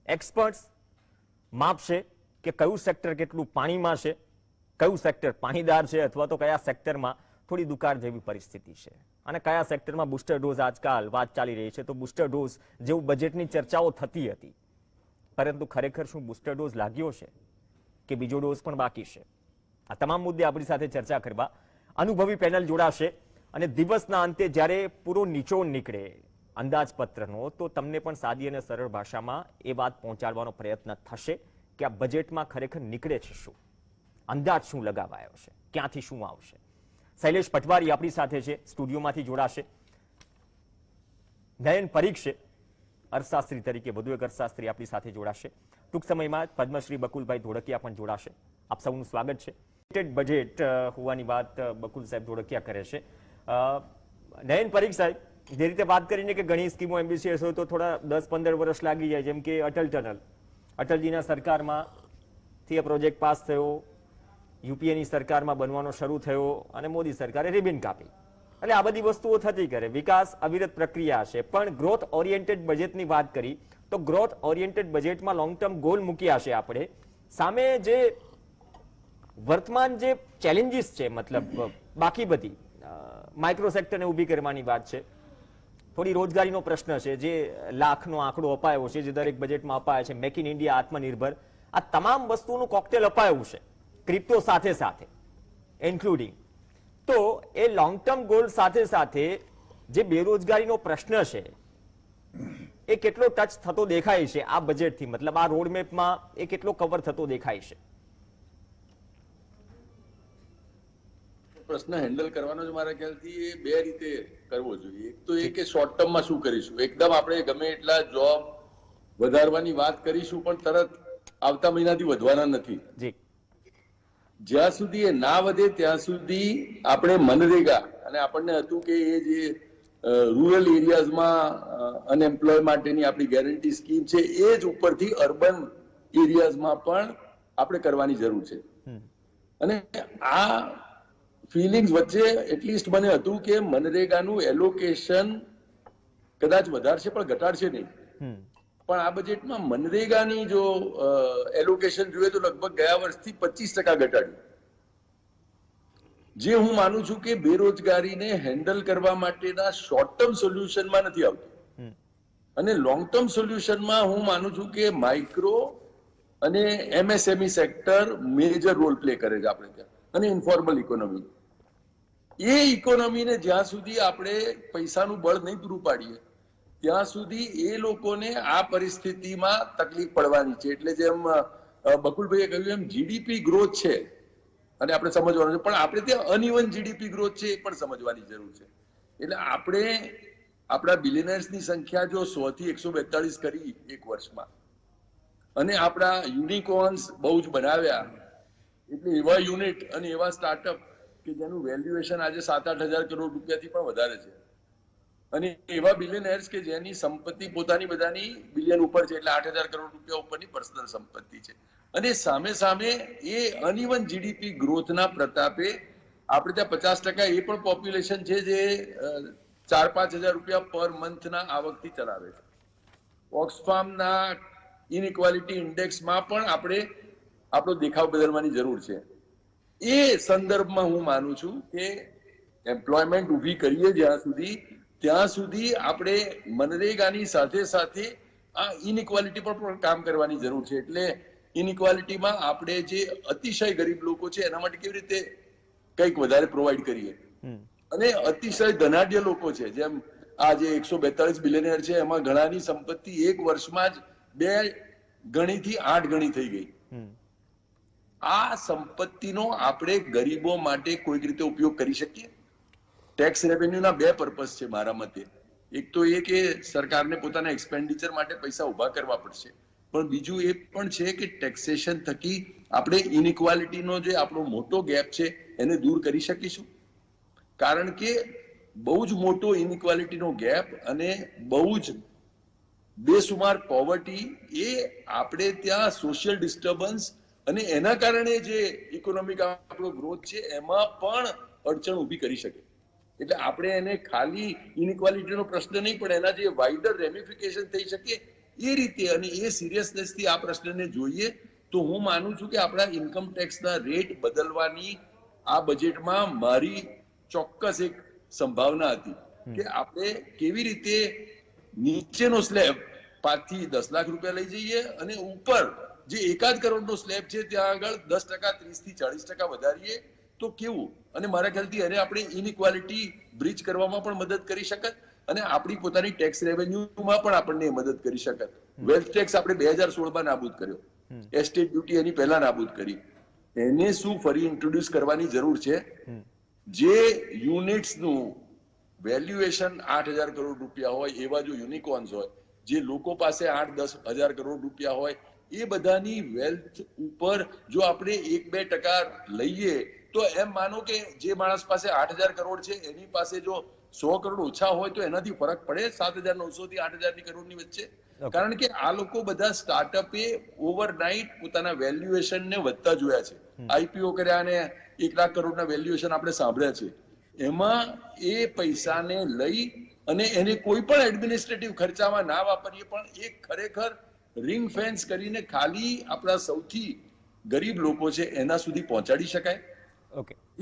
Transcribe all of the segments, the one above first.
Experts માપશે કે કયું sector કેટલું પાણીમાં છે, કયું સેક્ટર પાણીદાર છે, અથવા તો કયા સેક્ટરમાં થોડી દુકાળ જેવી પરિસ્થિતિ છે, અને કયા સેક્ટરમાં બુસ્ટર ડોઝ આજકાલ વાત ચાલી રહી છે. તો બુસ્ટર ડોઝ જેવું બજેટની ચર્ચાઓ થતી હતી, પરંતુ ખરેખર શું બુસ્ટર ડોઝ લાગ્યો છે કે બીજો ડોઝ પણ બાકી છે? આ તમામ મુદ્દે આપણી સાથે ચર્ચા કરવા અનુભવી પેનલ જોડાશે. અને દિવસના અંતે જ્યારે પૂરો નિચોડ નીકળે અંદાજપત્રનો, તો તમને પણ સાદી અને સરળ ભાષામાં એ વાત પહોંચાડવાનો પ્રયત્ન થશે કે આ બજેટમાં ખરેખર નીકળે છે શું, અંદાજ શું લગાવાયો છે, ક્યાંથી શું આવશે. શૈલેષ પટવારી આપણી સાથે છે, સ્ટુડિયોમાંથી જોડાશે. નયન પરીખ છે અર્થશાસ્ત્રી તરીકે, વધુ એક અર્થશાસ્ત્રી આપણી સાથે જોડાશે. ટૂંક સમયમાં પદ્મશ્રી બકુલભાઈ ધોળકિયા પણ જોડાશે. આપ સૌનું સ્વાગત છે. બજેટ હોવાની વાત બકુલ સાહેબ ધોળકિયા કરે છે. નયન પરીખ સાહેબ, જે રીતે વાત કરીને કે ઘણી સ્કીમો એમ્બિશિયસ હોય તો થોડા 10-15 વર્ષ લાગી જાય, જેમ કે અટલ ટનલ, અટલજીના સરકારમાંથી આ પ્રોજેક્ટ પાસ થયો, યુપીએની સરકારમાં બનવાનો શરૂ થયો અને મોદી સરકારે રિબિન કાપી. એટલે આ બધી વસ્તુઓ થતી કરે, વિકાસ અવિરત પ્રક્રિયા છે. પણ ગ્રોથ ઓરિએન્ટેડ બજેટની વાત કરી તો ગ્રોથ ઓરિએન્ટેડ બજેટમાં લોંગ ટર્મ ગોલ મૂક્યા છે આપણે. સામે જે વર્તમાન જે ચેલેન્જીસ છે, મતલબ બાકી બધી માઇક્રો સેક્ટરને ઊભી કરવાની વાત છે, થોડી રોજગારીનો પ્રશ્ન છે, જે લાખનો આંકડો અપાયો છે, જે દરેક બજેટમાં અપાય છે, મેક ઇન ઇન્ડિયા, આત્મનિર્ભર, આ તમામ વસ્તુનું કોકટેલ અપાયું છે, ક્રિપ્ટો સાથે સાથે ઇન્ક્લુડિંગ. તો એ લોંગ ટર્મ ગોલ સાથે સાથે જે બેરોજગારીનો પ્રશ્ન છે એ કેટલો ટચ થતો દેખાય છે આ બજેટથી, મતલબ આ રોડમેપમાં એ કેટલો કવર થતો દેખાય છે? પ્રશ્ન હેન્ડલ કરવાનો જ મારા ખ્યાલથી એ બે રીતે કરવો જોઈએ. એક તો એ કે શોર્ટ ટર્મમાં શું કરીશું, એકદમ આપણે ગમે એટલા જોબ વધારવાની વાત કરીશું પણ તરત આવતા મહિનાથી વધવાના નથી. જ્યાં સુધી એ ના વધે ત્યાં સુધી આપણે મનરેગા, અને આપણને હતું કે એ જે રૂરલ એરિયાઝમાં અનએમ્પ્લોય માટેની આપણી ગેરંટી સ્કીમ છે એ જ ઉપરથી અર્બન એરિયાઝમાં પણ આપણે કરવાની જરૂર છે. અને આ ફિલિંગ્સ વચ્ચે એટલીસ્ટ મને હતું કે મનરેગાનું એલોકેશન કદાચ વધારશે પણ ઘટાડશે નહીં. પણ આ બજેટમાં મનરેગાની જો એલોકેશન જોઈએ તો લગભગ ગયા વર્ષથી 25% ઘટાડ્યું, જે હું માનું છું કે બેરોજગારીને હેન્ડલ કરવા માટેના શોર્ટ ટર્મ સોલ્યુશનમાં નથી આવતું. અને લોંગ ટર્મ સોલ્યુશનમાં હું માનું છું કે માઇક્રો અને MSME sector major role play કરે છે આપણે ત્યાં, અને ઇન્ફોર્મલ ઇકોનોમી. એ ઇકોનોમીને જ્યાં સુધી આપણે પૈસાનું બળ નહીં પૂરું પાડીએ ત્યાં સુધી એ લોકોને આ પરિસ્થિતિમાં તકલીફ પડવાની છે. એટલે જેમ બકુલભાઈએ કહ્યું એમ જીડીપી ગ્રોથ છે અને આપણે સમજવાનું છે, પણ આપણે ત્યાં અનઇવન જીડીપી ગ્રોથ છે એ પણ સમજવાની જરૂર છે. એટલે આપણે આપણા બિલિયનર્સની સંખ્યા જો 100 થી 142 કરી એક વર્ષમાં, અને આપણા યુનિકોર્ન્સ બહુ જ બનાવ્યા, એટલે એવા યુનિટ અને એવા સ્ટાર્ટઅપ કે જેનું વેલ્યુએશન આજે 7-8 હજાર કરોડ રૂપિયાથી પણ વધારે છે, અને એવા બિલિયનર્સ કે જેની સંપત્તિ પોતાની બધાની બિલિયન ઉપર છે, એટલે 8,000 કરોડ રૂપિયા ઉપરની પર્સનલ સંપત્તિ છે. અને સામે સામે એ અનઇવન જીડીપી ગ્રોથના પ્રતાપે આપણે ત્યાં 50% એ પણ પોપ્યુલેશન છે જે 4-5 હજાર રૂપિયા પર મંથના આવકથી ચલાવે છે. ઓક્સફામના ઇનઇક્વાલિટી ઇન્ડેક્સમાં પણ આપણે આપણો દેખાવ બદલવાની જરૂર છે. એ સંદર્ભમાં હું માનું છું કે એમ્પ્લોયમેન્ટ ઊભી કરીએ જ્યાં સુધી, ત્યાં સુધી આપણે મનરેગાની સાથે સાથે આ ઇનઇક્વાલિટી પર પણ કામ કરવાની જરૂર છે. એટલે ઇનઇક્વાલિટીમાં આપણે જે અતિશય ગરીબ લોકો છે એના માટે કેવી રીતે કંઈક વધારે પ્રોવાઈડ કરીએ, અને અતિશય ધનાઢ્ય લોકો છે, જેમ આ જે 142 બિલિયનર છે એમાં ઘણાની સંપત્તિ એક વર્ષમાં જ 2 ગણીથી 8 ગણી થઈ ગઈ. આ સંપત્તિનો આપણે ગરીબો માટે કોઈક રીતે ઉપયોગ કરી શકીએ. ટેક્સ રેવન્યુના 2 પર્પસ છે મારા મતે. એક તો એ કે સરકારને પોતાના એક્સપેન્ડિચર માટે પૈસા ઉભા કરવા પડશે, પણ બીજું એ પણ છે કે ટેક્સેશન થકી આપણે ઇનઇક્વાલિટીનો જે આપણો મોટો ગેપ છે એને દૂર કરી શકીશું. કારણ કે બહુ જ મોટો ઇનઇક્વાલિટીનો ગેપ અને બહુ જ બેસુમાર પોવર્ટી એ આપણે ત્યાં સોશિયલ ડિસ્ટર્બન્સ અને એના કારણે જે ઇકોનોમિક આપણો ગ્રોથ છે એમાં પણ અડચણ ઊભી કરી શકે. એટલે આપણે એને ખાલી ઇનઇક્વાલિટીનો પ્રશ્ન નહીં, પણ એના જે વાઇડર રેમિફિકેશન થઈ શકે એ રીતે અને એ સિરિયસનેસ થી આ પ્રશ્નને જોઈએ તો હું માનું છું કે આપણા ઇન્કમ ટેક્સના રેટ બદલવાની આ બજેટમાં મારી ચોક્કસ એક સંભાવના હતી કે આપણે કેવી રીતે નીચેનો સ્લેબ 5 થી 10 લાખ રૂપિયા લઈ જઈએ અને ઉપર જે 1 કરોડનો સ્લેબ છે ત્યાં આગળ 10%, 30 થી 40% વધારીએ તો કેવું. અને મારા ખ્યાલથી એને આપણે ઇનઇક્વાલિટી બ્રિજ કરવામાં પણ મદદ કરી શકત અને આપણી પોતાની ટેક્સ રેવન્યુમાં પણ આપણને મદદ કરી શકત. વેલ્થ ટેક્સ આપણે 2016માં નાબૂદ કર્યો, એસ્ટેટ ડ્યુટી એની પહેલા નાબૂદ કરી, એને શું ફરી ઇન્ટ્રોડ્યુસ કરવાની જરૂર છે. જે યુનિટ્સનું વેલ્યુએશન 8,000 કરોડ રૂપિયા હોય એવા જો યુનિકોર્ન્સ હોય, જે લોકો પાસે 8-10 હજાર કરોડ રૂપિયા હોય, એ બધાની વેલ્થ ઉપર જો આપણે 1-2% લઈએ તો એમ માનો કે જે માણસ પાસે 8,000 કરોડ છે એની પાસે જો 100 કરોડ ઓછા હોય તો એનાથી ફરક પડે 7,900 થી 8,000 કરોડની વચ્ચે. કારણ કે આ લોકો બધા સ્ટાર્ટઅપે ઓવરનાઇટ પોતાના વેલ્યુએશન ને વધતા જોયા છે. આઈપીઓ કર્યા અને 1 લાખ કરોડના વેલ્યુએશન આપણે સાંભળ્યા છે. એમાં એ પૈસાને લઈ અને એને કોઈ પણ એડમિનિસ્ટ્રેટિવ ખર્ચામાં ના વાપરીએ પણ એ ખરેખર રિંગ ફેન્સ કરીને ખાલી આપણા સૌથી ગરીબ લોકો છે એના સુધી પહોંચાડી શકાય.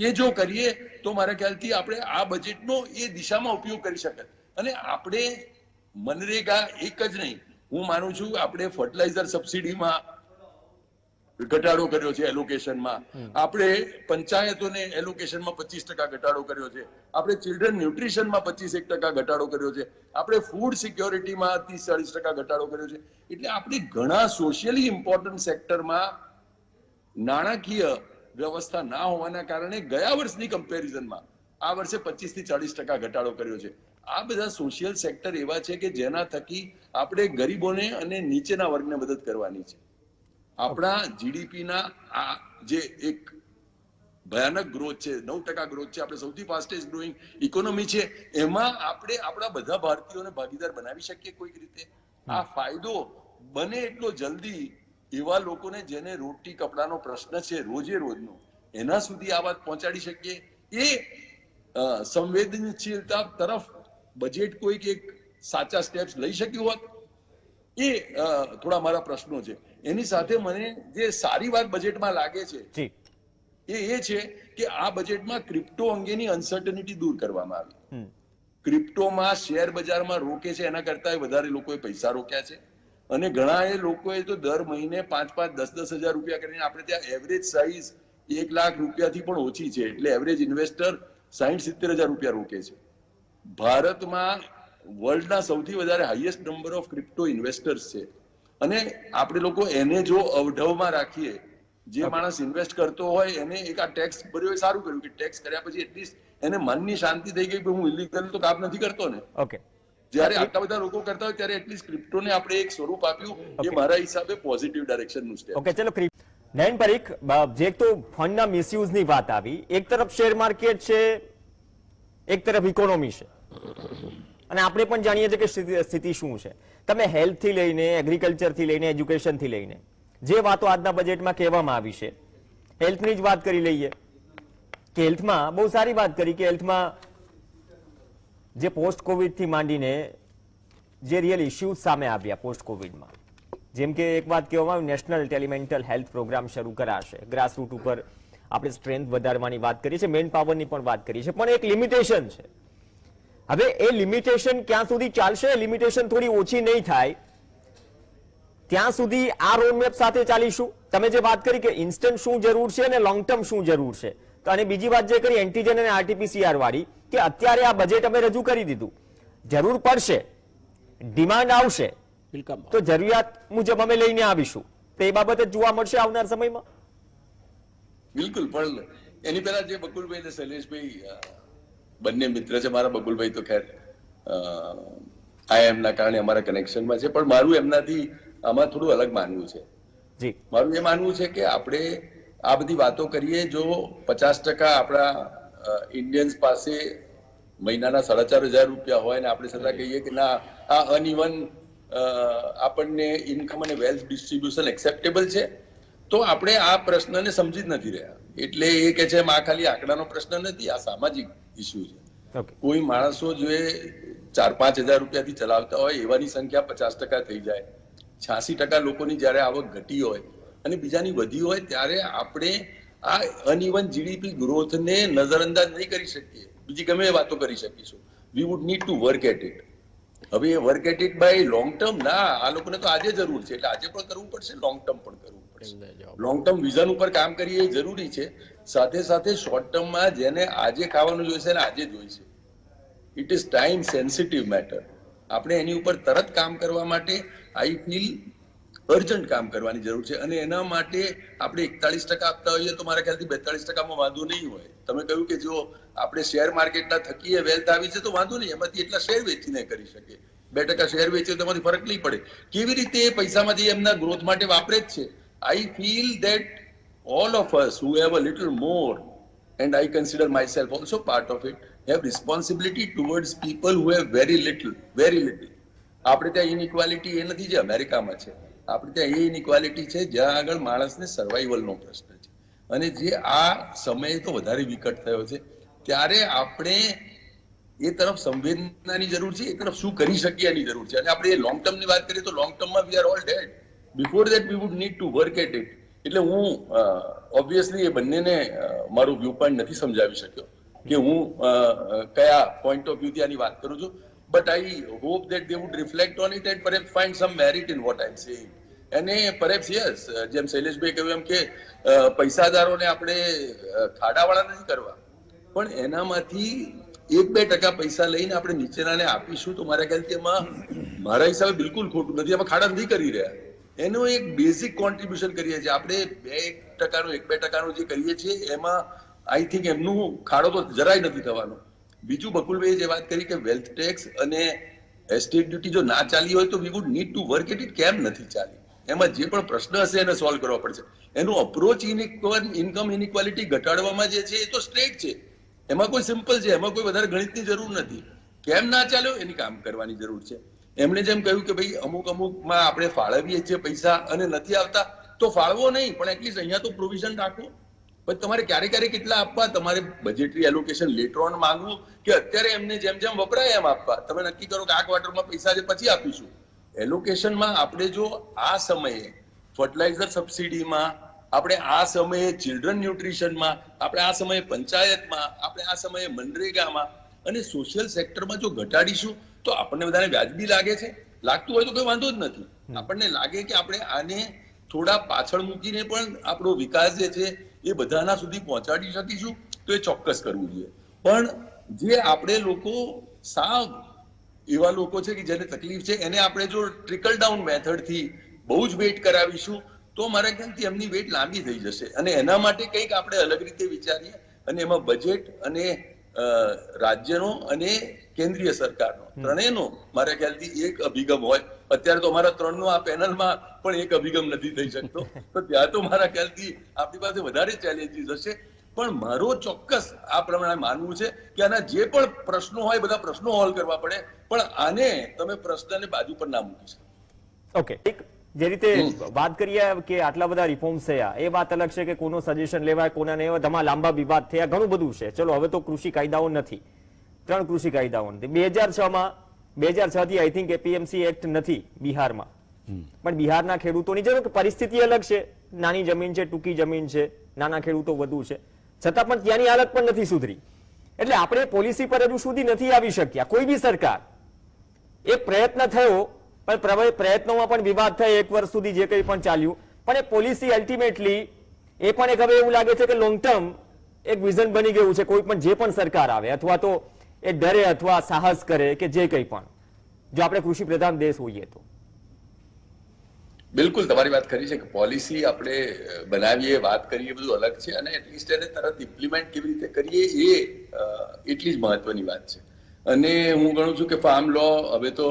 એ જો કરીએ તો મારા ખ્યાલથી આપણે આ બજેટનો એ દિશામાં ઉપયોગ કરી શકાય. અને આપણે મનરેગા એક જ નહીં, હું માનું છું આપણે ફર્ટિલાઇઝર સબસિડીમાં ઘટાડો કર્યો છે, એલોકેશનમાં આપણે પંચાયતોને એલોકેશનમાં 25% ઘટાડો કર્યો છે, આપણે ચિલ્ડ્રન ન્યુટ્રિશનમાં 25% ઘટાડો કર્યો છે, આપણે ફૂડ સિક્યોરિટીમાં 30-40% ઘટાડો કર્યો છે. એટલે આપણે ઘણા સોશિયલી ઇમ્પોર્ટન્ટ સેક્ટરમાં નાણાકીય વ્યવસ્થા ના હોવાના કારણે ગયા વર્ષની કમ્પેરિઝનમાં આ વર્ષે 25-40% ઘટાડો કર્યો છે. આ બધા સોશિયલ સેક્ટર એવા છે કે જેના થકી આપણે ગરીબોને અને નીચેના વર્ગને મદદ કરવાની છે. આપણા જીડીપીના આ જે એક ભયાનક ગ્રોથ છે, 9% ગ્રોથ છે, આપણે સૌથી ફાસ્ટેસ્ટ ગ્રોઈંગ ઇકોનોમી છે, એમાં આપણે આપણા બધા ભારતીયોને ભાગીદાર બનાવી શકીએ કોઈક રીતે. આ ફાયદો બને એટલો જલ્દી એવા લોકોને જેને રોટી કપડાનો પ્રશ્ન છે રોજે રોજનો, એના સુધી આ વાત પહોંચાડી શકીએ. એ સંવેદનશીલતા તરફ બજેટ કોઈક એક સાચા સ્ટેપ્સ લઈ શક્યું હોત, એ થોડા મારા પ્રશ્નો છે. એની સાથે મને જે સારી વાત બજેટમાં લાગે છે એ છે કે આ બજેટમાં ક્રિપ્ટો અંગેની અનસર્ટનિટી દૂર કરવામાં આવી. ક્રિપ્ટોમાં શેર બજારમાં રોકે છે એના કરતા વધારે લોકોએ પૈસા રોક્યા છે અને ઘણા એ લોકોએ તો દર મહિને 5-5, 10-10 હજાર રૂપિયા કરીને, આપણે ત્યાં એવરેજ સાઇઝ 1 લાખ રૂપિયાથી પણ ઓછી છે, એટલે એવરેજ ઇન્વેસ્ટર 60-70 હજાર રૂપિયા રોકે છે. ભારતમાં વર્લ્ડના સૌથી વધારે highest number of crypto investors છે અને આપણે લોકો એને જો અવઢવમાં રાખીએ, જે માણસ ઇન્વેસ્ટ કરતો હોય એને એક આ ટેક્સ ભર્યો એ સારું કર્યું કે ટેક્સ કર્યા પછી એટલીસ્ટ એને મનની શાંતિ થઈ ગઈ કે હું ઇલીગલ તો કામ નથી કરતો ને. જયારે આટલા બધા લોકો કરતા હોય ત્યારે એટલીસ્ટ ક્રિપ્ટોને આપણે એક સ્વરૂપ આપ્યું, એ મારા હિસાબે પોઝિટિવ ડાયરેક્શનનું સ્ટેપ. ચલો નયન પરીખ, જે તો ફંડના મિસયુઝની વાત આવી, એક તરફ શેર માર્કેટ છે, એક તરફ ઇકોનોમી છે અને આપણે પણ જાણીએ છીએ કે સ્થિતિ શું છે. તમે હેલ્થ થી લઈને એગ્રીકલ્ચર થી લઈને એજ્યુકેશન થી લઈને જે વાતો આજના બજેટમાં કહેવામાં આવી છે, હેલ્થની જ વાત કરી લઈએ કે હેલ્થમાં બહુ સારી વાત કરી કે હેલ્થમાં જે પોસ્ટ કોવિડ થી માંડીને જે રિયલ ઇશ્યુઝ સામે આવ્યા પોસ્ટ કોવિડમાં, જેમ કે એક વાત કહેવામાં આવી, નેશનલ ટેલિમેન્ટલ હેલ્થ પ્રોગ્રામ શરૂ કરાશે, ગ્રાસરૂટ ઉપર આપણે સ્ટ્રેન્થ વધારવાની વાત કરી છે, મેન પાવરની પણ વાત કરી છે, પણ એક લિમિટેશન છે. હવે એ લિમિટેશન ક્યાં સુધી ચાલશે, લિમિટેશન થોડી ઓછી નહીં થાય ત્યાં સુધી આ રોડમેપ સાથે ચાલીશું. તમે જે વાત કરી કે ઇન્સ્ટન્ટ શું જરૂર છે અને લોંગ ટર્મ શું જરૂર છે, તો અને બીજી વાત જે કરી એન્ટીજન અને આરટીપીસીઆર વાળી, કે અત્યારે આ બજેટ અમે રજૂ કરી દીધું, જરૂર પડશે, ડિમાન્ડ આવશે તો જરૂરિયાત મુજબ અમે લઈને આવીશું, તો એ બાબતે જોવા મળશે આવનાર સમયમાં. બિલકુલ. પણ એની પહેલા જે બકુલભાઈ અને શૈલેષભાઈ બંને મિત્ર છે મારા, બકુલભાઈ તો ખેર આઈએમ ના કારણે અમારા કનેક્શનમાં છે, પણ મારું એમનાથી આમાં થોડું અલગ માનવું છે. મારું એ માનવું છે કે આપણે આ બધી વાતો કરીએ, જો 50% આપણા ઇન્ડિયન્સ પાસે મહિનાના 4,500 રૂપિયા હોય ને આપણે છતાં કહીએ કે ના આ અનઇવન આપણને ઇન્કમ અને વેલ્થ ડિસ્ટ્રીબ્યુશન એક્સેપ્ટેબલ છે, તો આપણે આ પ્રશ્નને સમજી જ નથી રહ્યા. એટલે એ કે છે આ ખાલી આંકડાનો પ્રશ્ન નથી, આ સામાજિક ઇસ્યુ છે. કોઈ માણસો જો 4-5 હજાર રૂપિયાથી ચલાવતા હોય એવાની સંખ્યા 50% થઈ જાય 86% લોકોની જ્યારે આવક ઘટી હોય અને બીજાની વધી હોય ત્યારે આપણે આ અનઇવન જીડીપી ગ્રોથને નજરઅંદાજ નહીં કરી શકીએ. બીજી ગમે એ વાતો કરી શકીશું. We would need to work at it. હવે એ work at it by long term ના, આ લોકોને તો આજે જરૂર છે એટલે આજે પણ કરવું પડશે, લોંગ ટર્મ પણ કરવું પડશે. લોંગ ટર્મ વિઝન ઉપર કામ કરીએ એ જરૂરી છે. સાથે સાથે શોર્ટ ટર્મમાં જેને આજે ખાવાનું જોઈશે ને આજે જોઈશે. It is time sensitive matter. આપણે એની ઉપર તરત કામ કરવા માટે આઈ ફીલ અર્જન્ટ કામ કરવાની જરૂર છે અને એના માટે આપણે 41% આપતા હોઈએ તો મારા ખ્યાલથી 42%માં વાંધો નહીં હોય. તમે કહ્યું કે જો આપણે શેર માર્કેટના થકીએ વેલ્થ આવી છે તો વાંધો નહીં, એમાંથી એટલા શેર વેચીને કરી શકીએ. 2% શેર વેચીએ તો એમાંથી ફરક નહીં પડે. કેવી રીતે એ પૈસામાંથી એમના ગ્રોથ માટે વાપરે જ છે. I feel that all of us who have a little more, and I consider myself also part of it, have responsibility towards people who have very little. આપણે ત્યાં ઇનઇક્વાલિટી એ નથી જે અમેરિકામાં છે. આપણે ત્યાં એ ઇનઇક્વાલિટી છે જ્યાં આગળ માણસને સર્વાઈવલનો પ્રશ્ન છે. અને જે આ સમયે તો વધારે વિકટ થયો છે ત્યારે આપણે એ તરફ સંવેદનાની જરૂર છે, એ તરફ શું કરી શકીએ એની જરૂર છે. અને આપણે એ લોંગ ટર્મની વાત કરીએ તો લોંગ ટર્મમાં we are all dead. Before that we would need to work at it. એટલે હું ઓબ્વિયસલી એ બંનેને મારું વ્યૂ પોઈન્ટ નથી સમજાવી શક્યો કે હું કયા પોઈન્ટ ઓફ વ્યૂથી આની વાત કરું છું. But I hope that they would reflect on it and perhaps find some merit in what I am saying. અને પરહેપ્સ યસ, જેમ શૈલેષભાઈ કહ્યું એમ કે પૈસાદારોને આપણે ખાડાવાળા નથી કરવા, પણ એનામાંથી 1-2% પૈસા લઈને આપણે નીચેનાને આપીશું તો મારા ખ્યાલથી એમાં મારા હિસાબે બિલકુલ ખોટું નથી. એમાં ખાડા નથી કરી રહ્યા. એનો એક બેઝિક કોન્ટ્રીબ્યુશન કરીએ છીએ આપણે. 1% જે કરીએ છીએ એમાં આઈ થિંક એમનું ખાડો તો જરાય નથી થવાનો. બીજું બકુલભાઈએ જે વાત કરી કે વેલ્થ ટેક્સ અને એસ્ટેટ ડ્યુટી જો ના ચાલી હોય તો we would need to work at it. કેમ નથી ચાલી? એમાં જે પણ પ્રશ્ન હશે એને સોલ્વ કરવા પડશે. એનું અપ્રોચ ઇન્કમ ઇનઇક્વાલિટી ઘટાડવામાં જે છે એ તો સ્ટ્રેટ છે, એમાં કોઈ સિમ્પલ છે, એમાં કોઈ વધારે ગણિતની જરૂર નથી. કેમ ના ચાલ્યો એની કામ કરવાની જરૂર છે. એમણે જેમ કહ્યું કે ભાઈ અમુકમાં આપણે ફાળવીએ છીએ પૈસા અને નથી આવતા તો ફાળવો નહીં, પણ એટલીસ્ટ અહીંયા તો પ્રોવિઝન રાખો. પછી તમારે ક્યારે કેટલા આપવા, તમારે બજેટરી એલોકેશન લેટર ઓન માંગવું કે અત્યારે એમને જેમ જેમ વપરાય એમ આપવા. તમે નક્કી કરો કે આ ક્વાર્ટરમાં પૈસા છે પછી આપીશું. એલોકેશનમાં આપણે જો આ સમયે ફર્ટિલાઇઝર સબસિડીમાં, આપણે આ સમયે ચિલ્ડ્રન ન્યુટ્રિશનમાં, આપણે આ સમયે પંચાયતમાં, આપણે આ સમયે મનરેગામાં અને સોશિયલ સેક્ટરમાં જો ઘટાડીશું તો આપણને બધાને વ્યાજબી લાગે છે. લાગતું હોય તો કોઈ વાંધો જ નથી. આપણને લાગે કે આપણે આને થોડા પાછળ મૂકીને પણ આપણો વિકાસ જે છે એ બધાના સુધી પહોંચાડી શકીશું તો એ ચોક્કસ કરવું જોઈએ. પણ જે આપણે લોકો સાવ એવા લોકો છે કે જેને તકલીફ છે એને આપણે જો ટ્રિકલ ડાઉન મેથડથી બહુ જ વેઇટ કરાવીશું તો મારા ખ્યાલથી એમની વેઇટ લાંબી થઈ જશે. અને એના માટે કંઈક આપણે અલગ રીતે વિચારીએ અને એમાં બજેટ અને રાજ્યનો અને કેન્દ્રીય સરકારનો ત્રણેયનો મારા ખ્યાલથી એક અભિગમ હોય. અત્યારે તો અમારા ત્રણનો આ પેનલમાં પણ એક અભિગમ નથી થઈ શકતો, તો ત્યાં તો મારા ખ્યાલથી આપણી પાસે વધારે ચેલેન્જીસ હશે. પણ મારો ચોક્કસ આ પ્રમાણે માનવું છે કે આના જે પણ પ્રશ્નો હોય બધા પ્રશ્નો હોલ કરવા પડે, પણ આને તમે પ્રશ્નને બાજુ પર ના મૂકી શકો. ઓકે, જે રીતે વાત કરીએ કે આટલા બધા રિફોર્મ્સ થયા એ વાત અલગ છે કે કોનો સજેશન લેવાય કોના નહીં, તમારા લાંબા વિવાદ થયા, ઘણું બધું છે. ચલો હવે તો કૃષિ કાયદાઓ નથી, 3 કૃષિ કાયદાઓ નથી. 2006 થી આઈ થિંક એપીએમસી એક્ટ નથી બિહારમાં, પણ બિહારના ખેડૂતોની જરૂર પરિસ્થિતિ અલગ છે. નાની જમીન છે, ટૂંકી જમીન છે, નાના ખેડૂતો વધુ છે, છતાં પણ ત્યાંની હાલત પણ નથી સુધરી. એટલે આપણે પોલિસી પર હજુ સુધી નથી આવી શક્યા કોઈ બી સરકાર. એક પ્રયત્ન થયો પણ પ્રયત્નોમાં પણ વિવાદ થયો 1 વર્ષ સુધી જે કંઈ પણ ચાલ્યું, પણ એ પોલિસી અલ્ટિમેટલી એ પણ એક હવે એવું લાગે છે કે લોંગ ટર્મ એક વિઝન બની ગયું છે. કોઈ પણ જે પણ સરકાર આવે અથવા તો એ ડરે અથવા સાહસ કરે કે જે કંઈ પણ, જો આપણે કૃષિ પ્રધાન દેશ હોઈએ તો. બિલકુલ તમારી વાત ખરી છે કે પોલિસી આપણે બનાવીએ, વાત કરીએ, બધું અલગ છે અને એટલીસ્ટ એને તરત ઇમ્પ્લિમેન્ટ કેવી રીતે કરીએ એ એટલી જ મહત્વની વાત છે. અને હું ગણું છું કે ફાર્મ લો હવે તો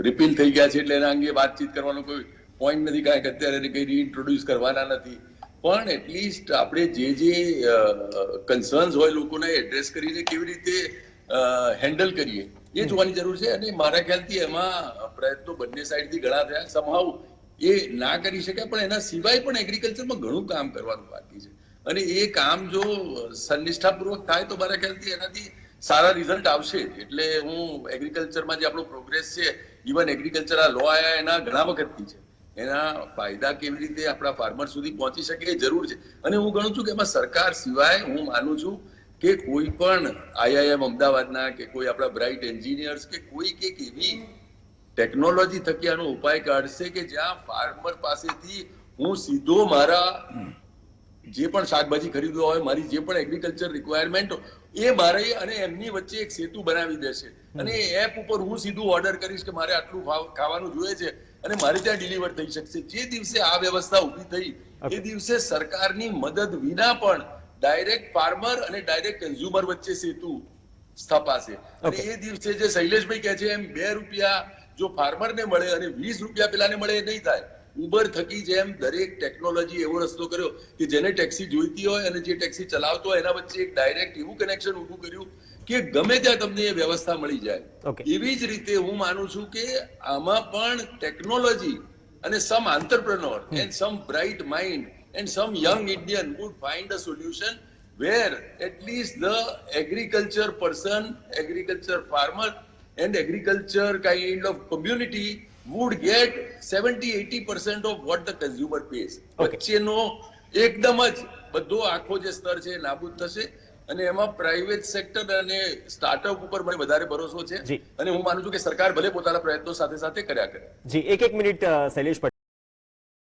રિપીલ થઈ ગયા છે એટલે એના અંગે વાતચીત કરવાનો કોઈ પોઈન્ટ નથી, કારણ કે અત્યારે કંઈ રીઇન્ટ્રોડ્યુસ કરવાના નથી. પણ એટલીસ્ટ આપણે જે કન્સર્ન્સ હોય લોકોને એડ્રેસ કરીને કેવી રીતે હેન્ડલ કરીએ એ જોવાની જરૂર છે. અને મારા ખ્યાલથી એમાં પ્રયત્નો બંને સાઈડથી ઘણા થયા. સમહાવ એ ના કરી શકાય, પણ એના સિવાય પણ એગ્રીકલ્ચરમાં ઘણું કામ કરવાનું બાકી છે. અને એ કામ જો સંનિષ્ઠાપૂર્વક થાય તો મારા ખ્યાલથી એનાથી સારા રિઝલ્ટ આવશે જ. એટલે હું એગ્રીકલ્ચરમાં જે આપણો પ્રોગ્રેસ છે, ઇવન એગ્રીકલ્ચર આ લો આયા એના ઘણા વખતથી છે, એના ફાયદા કેવી રીતે આપણા ફાર્મર સુધી પહોંચી શકે એ જરૂર છે. અને હું ગણું છું કે એમાં સરકાર સિવાય હું માનું છું કે કોઈ પણ આઈઆઈએમ અમદાવાદના કે કોઈ આપણા બ્રાઇટ એન્જિનિયર્સ કે કોઈ એક એવી ટેકનોલોજી થકી આનો ઉપાય કાઢશે કે જ્યાં ફાર્મર પાસેથી હું સીધો મારા જે પણ શાકભાજી ખરીદવા હોય, મારી જે પણ એગ્રીકલ્ચર રિક્વાયરમેન્ટ એ મારે અને એમની વચ્ચે એક સેતુ બનાવી દેશે. અને એપ ઉપર હું સીધું ઓર્ડર કરીશ કે મારે આટલું ખાવાનું જોઈએ છે અને મારે ત્યાં ડિલિવર થઈ શકશે. જે દિવસે આ વ્યવસ્થા ઊભી થઈ એ દિવસે સરકારની મદદ વિના પણ ડાયરેક્ટ ફાર્મર અને ડાયરેક્ટ કન્ઝ્યુમર વચ્ચે સેતુ સ્થપાશે. અને એ દિવસે જે શૈલેષભાઈ કહે છે એમ 2 રૂપિયા જો ફાર્મરને મળે અને 20 રૂપિયા પેલાને મળે એ નહીં થાય. ઉબર થકી જેમ દરેક ટેકનોલોજી એવો રસ્તો કર્યો કે જેને ટેક્સી જોઈતી હોય અને જે ટેક્સી ચલાવતો હોય એના વચ્ચે એક ડાયરેક્ટ એવું કનેક્શન ઊભું કર્યું કે ગમે ત્યાં તમને એ વ્યવસ્થા મળી જાય. એવી જ રીતે હું માનું છું કે આમાં પણ ટેકનોલોજી અને some entrepreneur and some bright mind and some young Indian would find a solution where at least the agriculture person, agriculture farmer and agriculture kind of community would get 70-80% of what the consumer pays. વચ્ચેનો એકદમ જ બધો આખો જે સ્તર છે નાબૂદ થશે અને એમાં પ્રાઇવેટ સેક્ટર અને સ્ટાર્ટઅપ ઉપર મને વધારે ભરોસો છે. અને હું માનું છું કે સરકાર ભલે પોતાના પ્રયત્નો સાથે સાથે કર્યા કરે. જી, એક મિનિટ શૈલેષ પટેલ.